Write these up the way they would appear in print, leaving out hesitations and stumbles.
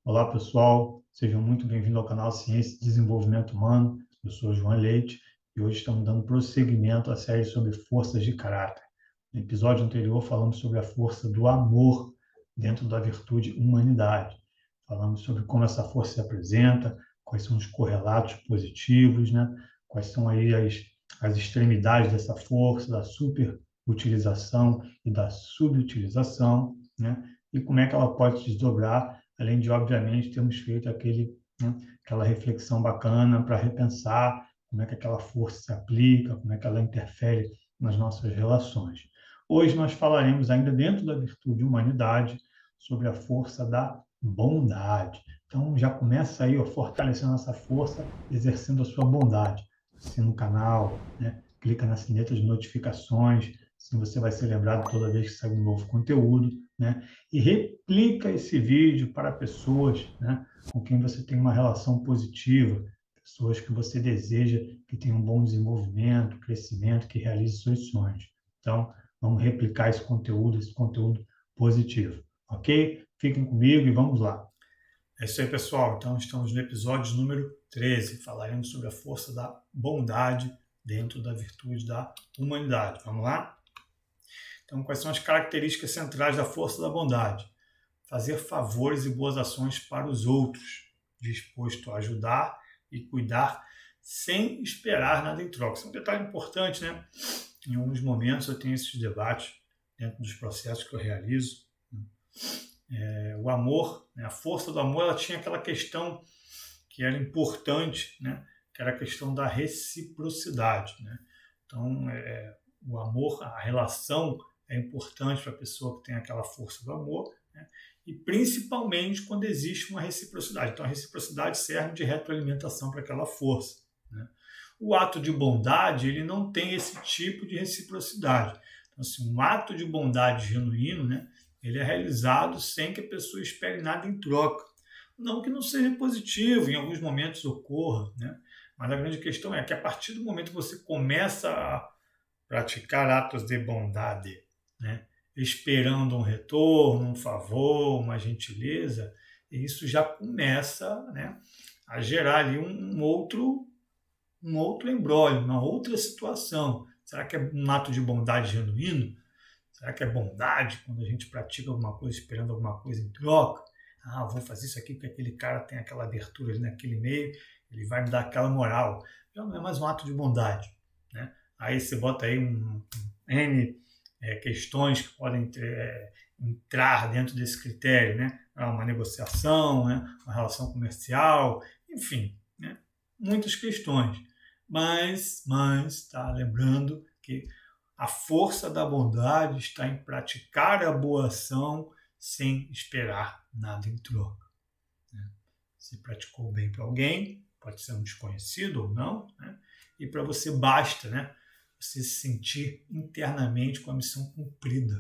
Olá, pessoal. Sejam muito bem-vindos ao canal Ciência e Desenvolvimento Humano. Eu sou João Leite e hoje estamos dando prosseguimento à série sobre forças de caráter. No episódio anterior, falamos sobre a força do amor dentro da virtude humanidade. Falamos sobre como essa força se apresenta, quais são os correlatos positivos, né? Quais são aí as extremidades dessa força, da superutilização e da subutilização, né? E como é que ela pode se desdobrar, além de, obviamente, termos feito aquela reflexão bacana para repensar como é que aquela força se aplica, como é que ela interfere nas nossas relações. Hoje nós falaremos, ainda dentro da virtude humanidade, sobre a força da bondade. Então, já começa aí, ó, fortalecendo essa força, exercendo a sua bondade. Assina o canal, né? Clica na sineta de notificações, assim você vai ser lembrado toda vez que sair um novo conteúdo, né? E replica esse vídeo para pessoas, né, com quem você tem uma relação positiva, pessoas que você deseja que tenham um bom desenvolvimento, crescimento, que realize seus sonhos. Então, vamos replicar esse conteúdo positivo, ok? Fiquem comigo e vamos lá. É isso aí, pessoal. Então, estamos no episódio número 13. Falaremos sobre a força da bondade dentro da virtude da humanidade. Vamos lá? Então, quais são as características centrais da força da bondade? Fazer favores e boas ações para os outros, disposto a ajudar e cuidar sem esperar nada em troca. Isso é um detalhe importante, né? Em alguns momentos eu tenho esses debates dentro dos processos que eu realizo. O amor, né? A força do amor, ela tinha aquela questão que era importante, né? Que era a questão da reciprocidade, né? Então, o amor, a relação é importante para a pessoa que tem aquela força do amor, né? E principalmente quando existe uma reciprocidade. Então, a reciprocidade serve de retroalimentação para aquela força, né? O ato de bondade, ele não tem esse tipo de reciprocidade. Então, assim, um ato de bondade genuíno, né, ele é realizado sem que a pessoa espere nada em troca. Não que não seja positivo, em alguns momentos ocorra, né? Mas a grande questão é que a partir do momento que você começa a praticar atos de bondade, né, esperando um retorno, um favor, uma gentileza, isso já começa, né, a gerar ali um outro embrólio, uma outra situação. Será que é um ato de bondade genuíno? Será que é bondade quando a gente pratica alguma coisa esperando alguma coisa em troca? Ah, vou fazer isso aqui porque aquele cara tem aquela abertura ali naquele meio, ele vai me dar aquela moral. Já não é mais um ato de bondade, né? Aí você bota aí N questões que podem entrar dentro desse critério, né? Uma negociação, né? Uma relação comercial, enfim, né? Muitas questões. Mas, tá lembrando que a força da bondade está em praticar a boa ação sem esperar nada em troca, né? Se praticou o bem para alguém, pode ser um desconhecido ou não, né? E para você basta, né, você se sentir internamente com a missão cumprida.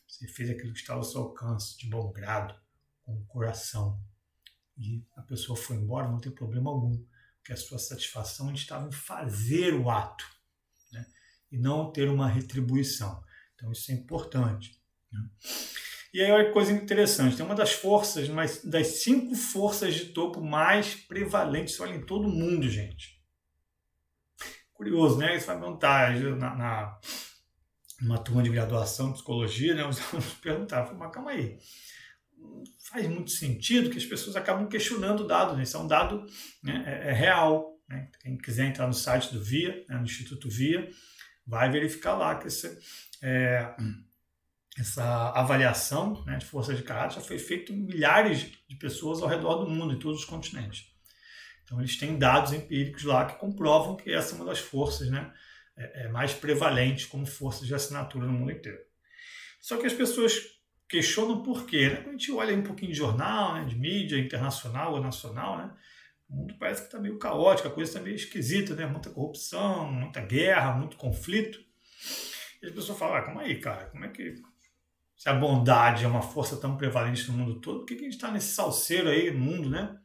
Você fez aquilo que estava ao seu alcance, de bom grado, com o coração. E a pessoa foi embora, não tem problema algum, porque a sua satisfação estava em fazer o ato, né, e não ter uma retribuição. Então isso é importante, né? E aí olha que coisa interessante, tem uma das forças, das 5 forças de topo mais prevalentes, olha, em todo o mundo, gente. Curioso, né? Isso vai perguntar numa turma de graduação em psicologia, né? Os alunos perguntaram, mas calma aí, faz muito sentido que as pessoas acabam questionando o dado, né? Isso é um dado, né, real, né? Quem quiser entrar no site do VIA, né, no Instituto VIA, vai verificar lá que essa avaliação, né, de força de caráter já foi feita em milhares de pessoas ao redor do mundo, em todos os continentes. Então, eles têm dados empíricos lá que comprovam que essa é uma das forças, né, mais prevalentes como força de assinatura no mundo inteiro. Só que as pessoas questionam por quê, né? Quando a gente olha um pouquinho de jornal, né, de mídia internacional ou nacional, né, o mundo parece que está meio caótico, a coisa está meio esquisita, né? Muita corrupção, muita guerra, muito conflito. E as pessoas falam, calma aí, cara, como é que... Se a bondade é uma força tão prevalente no mundo todo, por que a gente está nesse salseiro aí no mundo, né?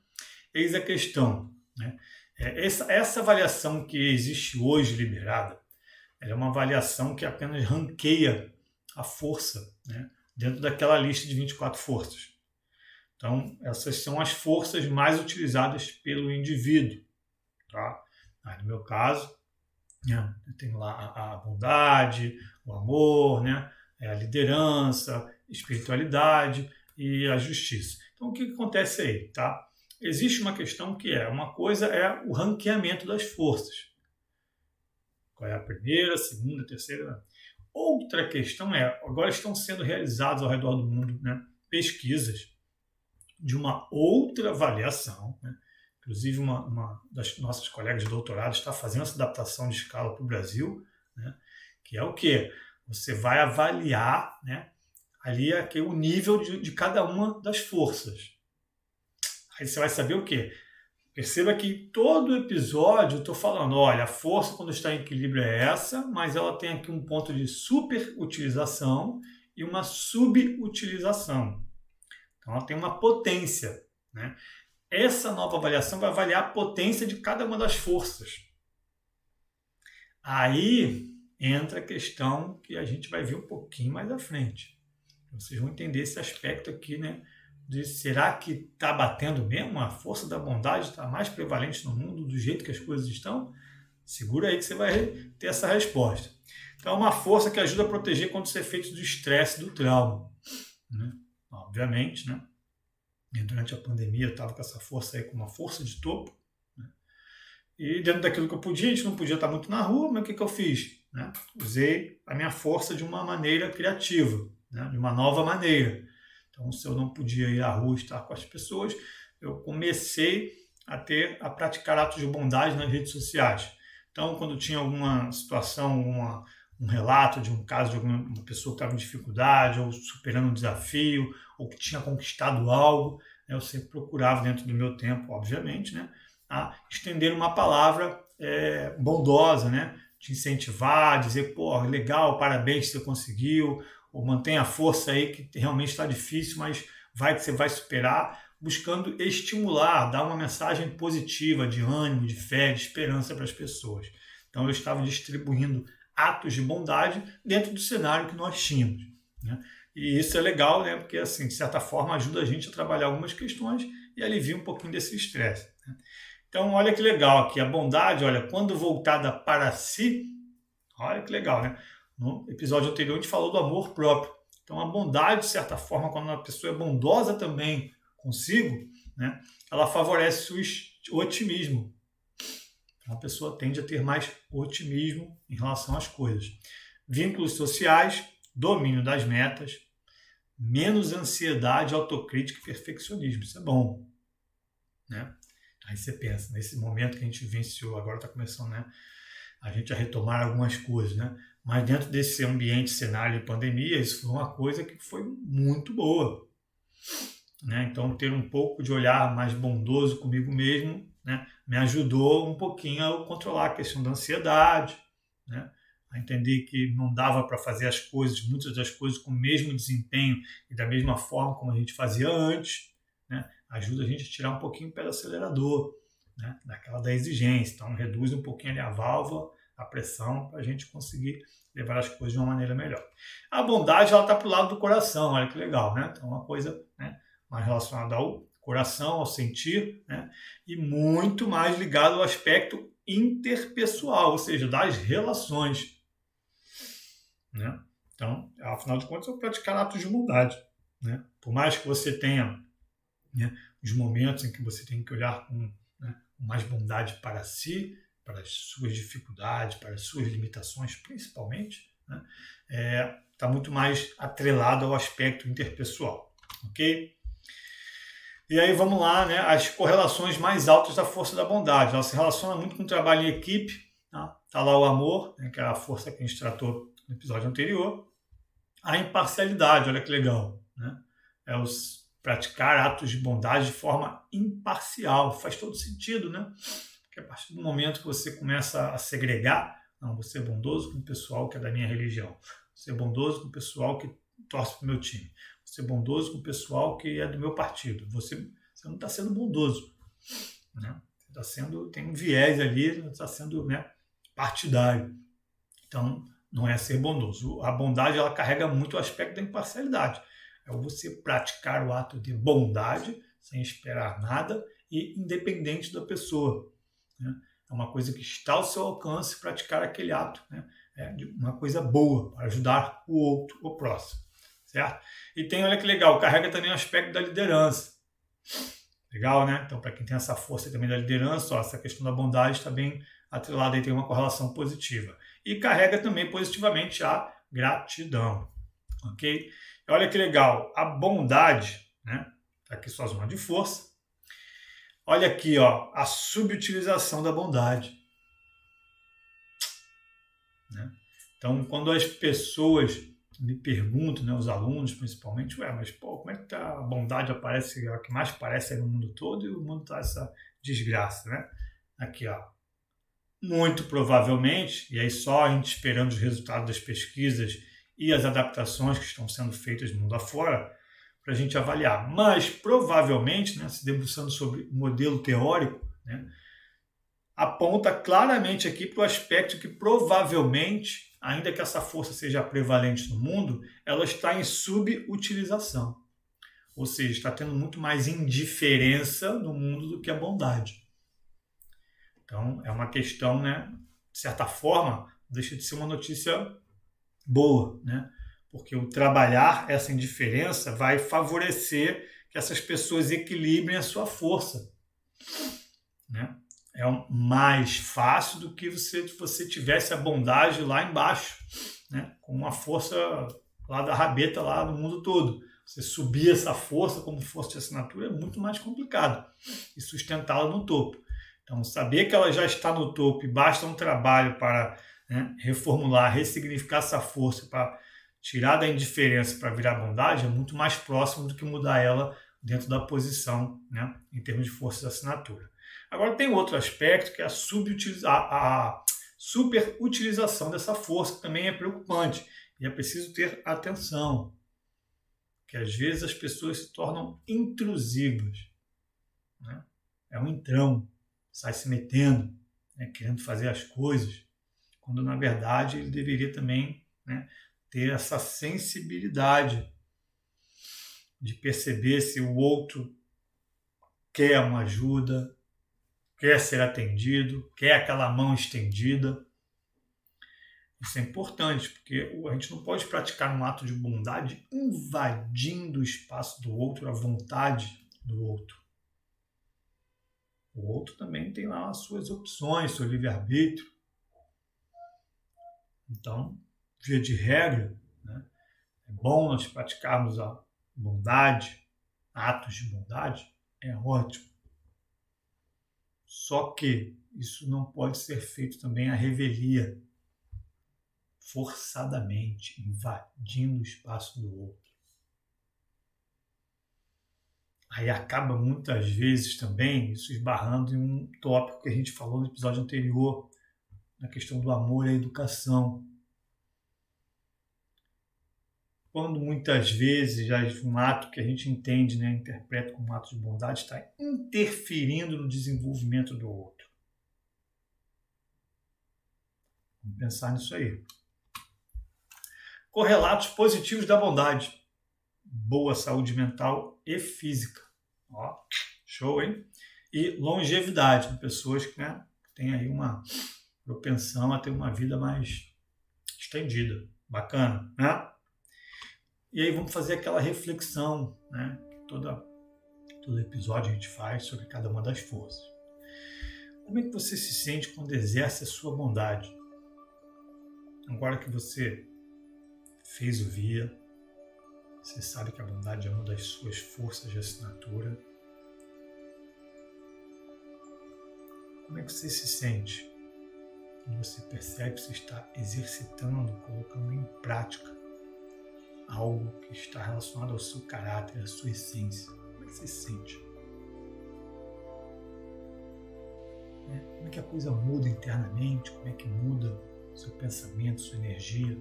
Eis a questão, né? Essa avaliação que existe hoje liberada, ela é uma avaliação que apenas ranqueia a força, né, dentro daquela lista de 24 forças. Então, essas são as forças mais utilizadas pelo indivíduo. Tá? Aí, no meu caso, né, eu tenho lá a bondade, o amor, né, a liderança, espiritualidade e a justiça. Então, o que acontece aí? Tá? Existe uma questão que uma coisa é o ranqueamento das forças. Qual é a primeira, a segunda, a terceira? Outra questão agora estão sendo realizadas ao redor do mundo, né, pesquisas de uma outra avaliação, né? Inclusive uma das nossas colegas de doutorado está fazendo essa adaptação de escala para o Brasil, né? Que é o quê? Você vai avaliar, né, ali o nível de cada uma das forças. Aí você vai saber o quê? Perceba que todo episódio eu estou falando, olha, a força quando está em equilíbrio é essa, mas ela tem aqui um ponto de superutilização e uma subutilização. Então ela tem uma potência, né? Essa nova avaliação vai avaliar a potência de cada uma das forças. Aí entra a questão que a gente vai ver um pouquinho mais à frente. Vocês vão entender esse aspecto aqui, né? De será que está batendo mesmo? A força da bondade está mais prevalente no mundo do jeito que as coisas estão? Segura aí que você vai ter essa resposta. Então é uma força que ajuda a proteger contra os efeitos do estresse e do trauma, né? Obviamente, né? E durante a pandemia eu estava com essa força aí, com uma força de topo, né? E dentro daquilo que eu podia, a gente não podia estar muito na rua, mas o que eu fiz? Né? Usei a minha força de uma maneira criativa, né? De uma nova maneira. Então, se eu não podia ir à rua estar com as pessoas, eu comecei a praticar atos de bondade nas redes sociais. Então, quando tinha alguma situação, um relato de um caso de alguma pessoa que estava em dificuldade, ou superando um desafio, ou que tinha conquistado algo, eu sempre procurava, dentro do meu tempo, obviamente, né, a estender uma palavra bondosa, né, te incentivar, dizer, pô, legal, parabéns que você conseguiu, ou mantenha a força aí que realmente está difícil, mas você vai superar, buscando estimular, dar uma mensagem positiva, de ânimo, de fé, de esperança para as pessoas. Então eu estava distribuindo atos de bondade dentro do cenário que nós tínhamos, né? E isso é legal, né? Porque, assim, de certa forma, ajuda a gente a trabalhar algumas questões e alivia um pouquinho desse estresse, né? Então, olha que legal aqui, a bondade, olha, quando voltada para si, olha que legal, né? No episódio anterior a gente falou do amor próprio. Então a bondade, de certa forma, quando uma pessoa é bondosa também consigo, né, ela favorece o otimismo. Então a pessoa tende a ter mais otimismo em relação às coisas. Vínculos sociais, domínio das metas, menos ansiedade, autocrítica e perfeccionismo. Isso é bom, né? Aí você pensa, nesse momento que a gente vivenciou, agora está começando, né, a gente a retomar algumas coisas, né? Mas dentro desse ambiente, cenário de pandemia, isso foi uma coisa que foi muito boa, né? Então, ter um pouco de olhar mais bondoso comigo mesmo, né, me ajudou um pouquinho a controlar a questão da ansiedade, né? A entender que não dava para fazer as coisas, muitas das coisas, com o mesmo desempenho e da mesma forma como a gente fazia antes, né? Ajuda a gente a tirar um pouquinho o pé do acelerador, né, da exigência. Então, reduz um pouquinho ali a válvula, a pressão, para a gente conseguir levar as coisas de uma maneira melhor. A bondade, ela está para o lado do coração, olha que legal, né? Então, uma coisa, né, mais relacionada ao coração, ao sentir, né, e muito mais ligado ao aspecto interpessoal, ou seja, das relações, né? Então, afinal de contas, é praticar atos de bondade, né? Por mais que você tenha, né, os momentos em que você tem que olhar com, né, mais bondade para si, para as suas dificuldades, para as suas limitações, principalmente, né, está muito mais atrelado ao aspecto interpessoal, ok? E aí vamos lá, né, as correlações mais altas da força da bondade. Ela se relaciona muito com o trabalho em equipe, tá? Tá lá o amor, né, que é a força que a gente tratou no episódio anterior. A imparcialidade, olha que legal, né? É praticar atos de bondade de forma imparcial. Faz todo sentido, né? Porque a partir do momento que você começa a segregar, não, você é bondoso com o pessoal que é da minha religião, você é bondoso com o pessoal que torce para o meu time, você é bondoso com o pessoal que é do meu partido, você não está sendo bondoso, né? Você tem um viés ali, você está sendo, né, partidário. Então, não é ser bondoso. A bondade, ela carrega muito o aspecto da imparcialidade. É você praticar o ato de bondade sem esperar nada e independente da pessoa, né? É uma coisa que está ao seu alcance praticar aquele ato, né? É de uma coisa boa para ajudar o outro, o próximo, certo? E tem, olha que legal, carrega também o aspecto da liderança. Legal, né? Então, para quem tem essa força também da liderança, ó, essa questão da bondade está bem atrelada e tem uma correlação positiva. E carrega também positivamente a gratidão, ok? E olha que legal, a bondade, né? Tá aqui sua zona de força. Olha aqui, ó, a subutilização da bondade, né? Então, quando as pessoas me perguntam, né, os alunos principalmente, mas pô, como é que tá, a bondade aparece, é o que mais aparece aí no mundo todo e o mundo tá essa desgraça, né? Aqui, ó. Muito provavelmente, e aí só a gente esperando os resultados das pesquisas e as adaptações que estão sendo feitas no mundo afora, para a gente avaliar. Mas provavelmente, né, se debruçando sobre o modelo teórico, né, aponta claramente aqui para o aspecto que provavelmente, ainda que essa força seja prevalente no mundo, ela está em subutilização. Ou seja, está tendo muito mais indiferença no mundo do que a bondade. Então, é uma questão, né, de certa forma, deixa de ser uma notícia boa, né? Porque o trabalhar essa indiferença vai favorecer que essas pessoas equilibrem a sua força, né? É mais fácil do que você tivesse a bondade lá embaixo, né? Com uma força lá da rabeta lá no mundo todo. Você subir essa força como força de assinatura é muito mais complicado e sustentá-la no topo. Então, saber que ela já está no topo e basta um trabalho para, né, reformular, ressignificar essa força para tirar da indiferença para virar bondade é muito mais próximo do que mudar ela dentro da posição, né, em termos de força de assinatura. Agora tem outro aspecto que é a superutilização dessa força, que também é preocupante e é preciso ter atenção, que às vezes as pessoas se tornam intrusivas, né? É um entrão, sai se metendo, né, querendo fazer as coisas, quando na verdade ele deveria também, né, ter essa sensibilidade de perceber se o outro quer uma ajuda, quer ser atendido, quer aquela mão estendida. Isso é importante, porque a gente não pode praticar um ato de bondade invadindo o espaço do outro, a vontade do outro. O outro também tem lá as suas opções, seu livre-arbítrio. Então, via de regra, né, é bom nós praticarmos a bondade, atos de bondade, é ótimo. Só que isso não pode ser feito também à revelia, forçadamente, invadindo o espaço do outro. Aí acaba muitas vezes também isso esbarrando em um tópico que a gente falou no episódio anterior, na questão do amor e a educação. Quando muitas vezes já um ato que a gente entende, né, interpreta como um ato de bondade, está interferindo no desenvolvimento do outro. Vamos pensar nisso aí. Correlatos positivos da bondade. Boa saúde mental e física. Ó, show, hein? E longevidade. Pessoas que, né, têm aí uma propensão a ter uma vida mais estendida. Bacana, né? E aí vamos fazer aquela reflexão, né, que todo episódio a gente faz sobre cada uma das forças. Como é que você se sente quando exerce a sua bondade? Agora que você fez o via, você sabe que a bondade é uma das suas forças de assinatura. Como é que você se sente quando você percebe que você está exercitando, colocando em prática algo que está relacionado ao seu caráter, à sua essência? Como é que você se sente? Como é que a coisa muda internamente? Como é que muda o seu pensamento, sua energia?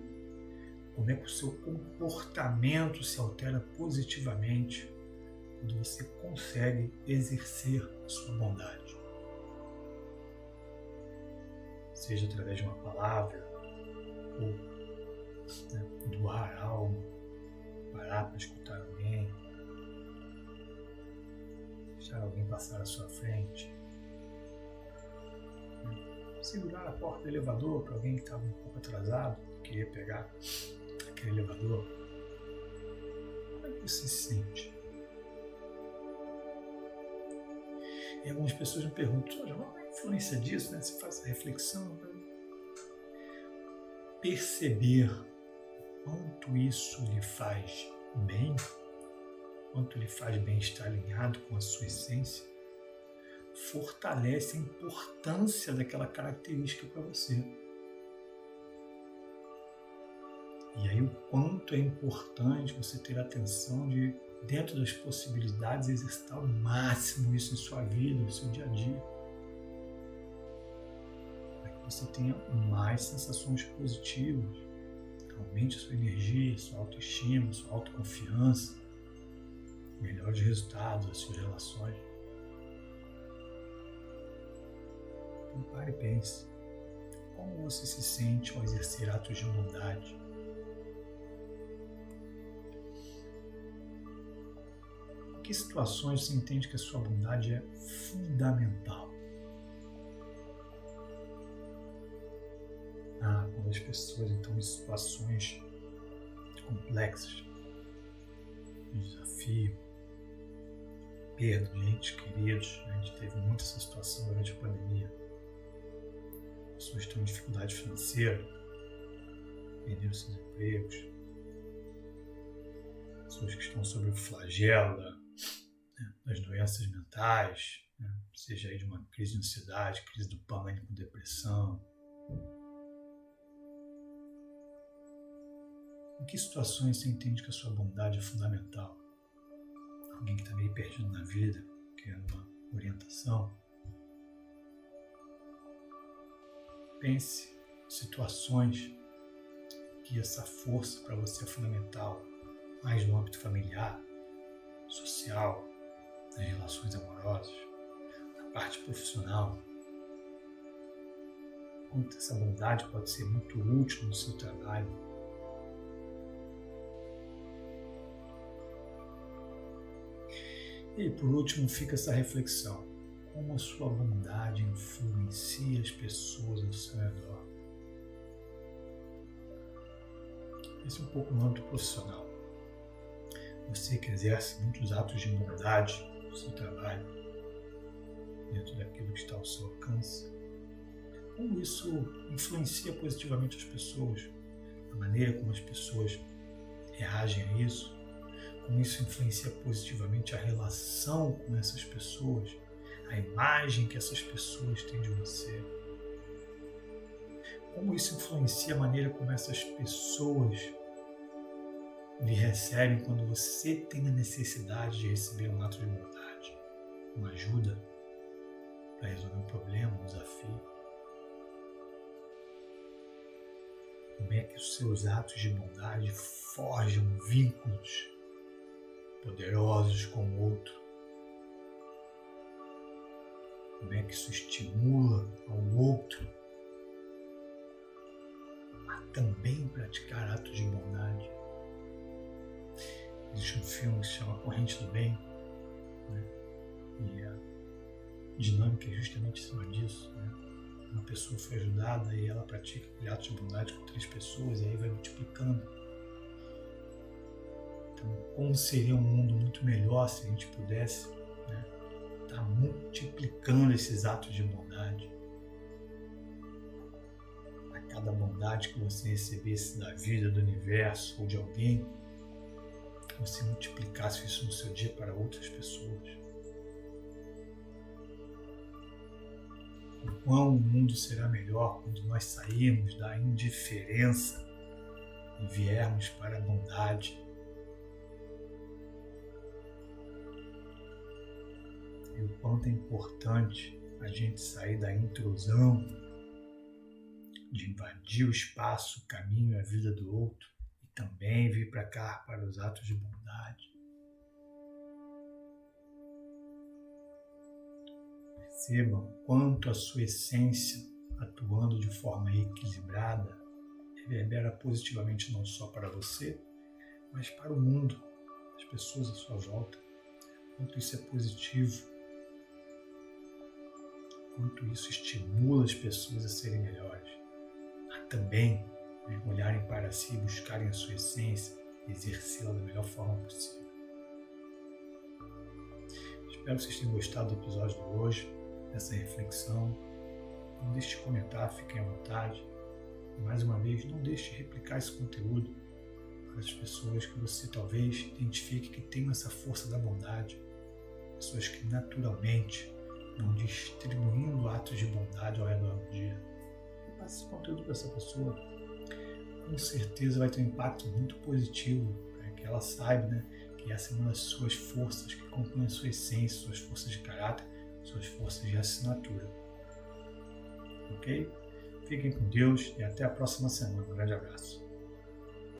Como é que o seu comportamento se altera positivamente quando você consegue exercer a sua bondade? Seja através de uma palavra, ou, né, doar algo, parar para escutar alguém, deixar alguém passar à sua frente, segurar a porta do elevador para alguém que estava um pouco atrasado, queria pegar aquele elevador. Como é que você se sente? E algumas pessoas me perguntam, qual é a influência disso, né? Você faz essa reflexão para perceber quanto isso lhe faz bem, quanto lhe faz bem estar alinhado com a sua essência, fortalece a importância daquela característica para você. E aí o quanto é importante você ter atenção de, dentro das possibilidades, exercitar ao máximo isso em sua vida, no seu dia a dia. Para que você tenha mais sensações positivas, aumente a sua energia, sua autoestima, sua autoconfiança, melhores resultados das suas relações. Então pare e pense, como você se sente ao exercer atos de bondade? Em que situações você entende que a sua bondade é fundamental? Quando as pessoas estão em situações complexas, de desafio, perda de entes queridos, a gente teve muita essa situação durante a pandemia. Pessoas estão em dificuldade financeira, perderam seus empregos, pessoas que estão sob o flagelo das doenças mentais, seja aí de uma crise de ansiedade, crise do pânico, depressão. Em que situações você entende que a sua bondade é fundamental? Alguém que está meio perdido na vida, querendo uma orientação? Pense em situações que essa força para você é fundamental, mais no âmbito familiar, social, nas relações amorosas, na parte profissional. Quanto essa bondade pode ser muito útil no seu trabalho. E por último fica essa reflexão, como a sua bondade influencia as pessoas ao seu redor. Esse é um pouco no âmbito profissional. Você que exerce muitos atos de bondade no seu trabalho, dentro daquilo que está ao seu alcance, como isso influencia positivamente as pessoas, a maneira como as pessoas reagem a isso, como isso influencia positivamente a relação com essas pessoas, a imagem que essas pessoas têm de você. Como isso influencia a maneira como essas pessoas lhe recebem quando você tem a necessidade de receber um ato de bondade, uma ajuda para resolver um problema, um desafio. Como é que os seus atos de bondade forjam vínculos poderosos com o outro? Como é que isso estimula ao outro a também praticar atos de bondade? Existe um filme que se chama Corrente do Bem, e a dinâmica é justamente em cima disso. Uma pessoa foi ajudada e ela pratica atos de bondade com 3 pessoas e aí vai multiplicando. Então, como seria um mundo muito melhor se a gente pudesse estar multiplicando esses atos de bondade? A cada bondade que você recebesse da vida, do universo ou de alguém, você multiplicasse isso no seu dia para outras pessoas. O quão o mundo será melhor quando nós sairmos da indiferença e viermos para a bondade. E o quanto é importante a gente sair da intrusão, de invadir o espaço, o caminho e a vida do outro, e também vir para cá para os atos de bondade. Percebam quanto a sua essência, atuando de forma equilibrada, reverbera positivamente não só para você, mas para o mundo, as pessoas à sua volta, quanto isso é positivo, quanto isso estimula as pessoas a serem melhores, a também olharem para si, buscarem a sua essência e exercê-la da melhor forma possível. Espero que vocês tenham gostado do episódio de hoje, dessa reflexão. Não deixe de comentar, fiquem à vontade. E mais uma vez, não deixe de replicar esse conteúdo para as pessoas que você talvez identifique que tenham essa força da bondade, pessoas que naturalmente vão distribuindo atos de bondade ao redor do dia. Passe esse conteúdo para essa pessoa. Com certeza vai ter um impacto muito positivo, para que ela saiba, que essa é uma das suas forças que compõe a sua essência, suas forças de caráter, suas forças de assinatura. Ok? Fiquem com Deus e até a próxima semana. Um grande abraço.